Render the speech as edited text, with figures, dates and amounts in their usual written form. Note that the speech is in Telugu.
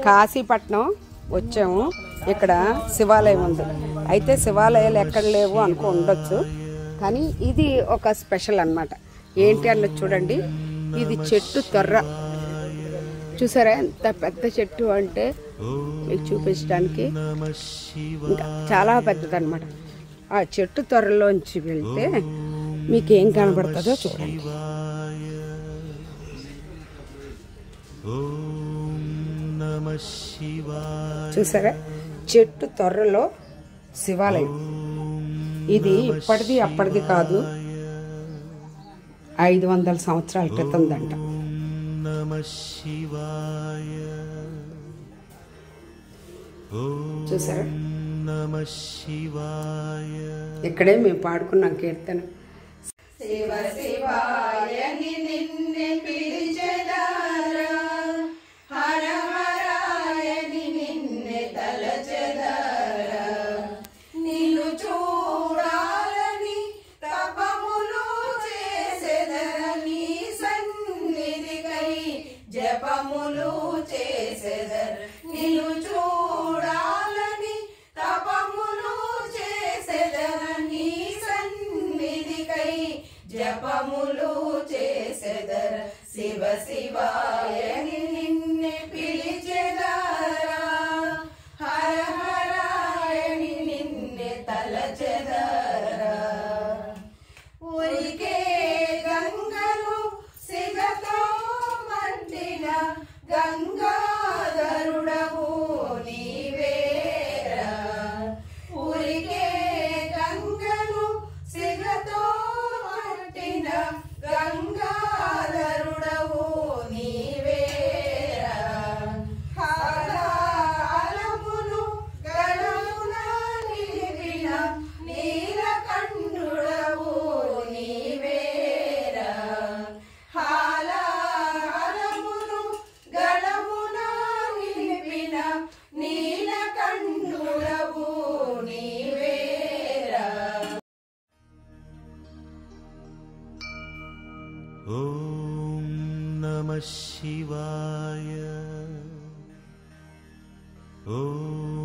కాశీపట్నం వచ్చాము. ఇక్కడ శివాలయం ఉంది. అయితే శివాలయాలు ఎక్కడ లేవు అనుకో ఉండొచ్చు, కానీ ఇది ఒక స్పెషల్ అన్నమాట. ఏంటి అన్నది చూడండి. ఇది చెట్టు తొర్ర చూసారా, ఎంత పెద్ద చెట్టు అంటే మీకు చూపించడానికి ఇంకా చాలా పెద్దదన్నమాట. ఆ చెట్టు త్వరలోంచి వెళ్తే మీకేం కనబడుతుందో చూడండి. చూసారా, చెట్టు త్వరలో శివాలయం. ఇది ఇప్పటిది అప్పటిది కాదు, 500 సంవత్సరాల క్రితందంట. చూసారా, ఇక్కడే మేము పాడుకున్నాం కీర్తన. శివ శివాయని నిన్నే పిలిచెదారా, హర హరాయని నిన్నే తలచెదారా, నిన్ను చూడాలని తపములు చేసెదరా, నీ సన్నిధికై జపములు చేసెదరా, నిన్ను చూడాలని తపములు చేసెదరా, నీ సన్నిధికై జపములు చేసెదరా, శివ శివాయని నిన్నే పిలిచెదారా, హర హరాయని నిన్నే తలచెదారా, ఉరికే గంగను సిగతో మండిన గంగాధరుడవు నీవేరా, ఉరికే గంగను సిగతో మండిన గంగాధరుడవు నీవేరా, హాలాలమును గణమున నిలిపిన నీలకంఠుడవు నీవేరా, హాలాలమును గణమున నిలిపిన నీలకంఠుడవు నీవేరా. ఓం నమః శివాయ. ఓం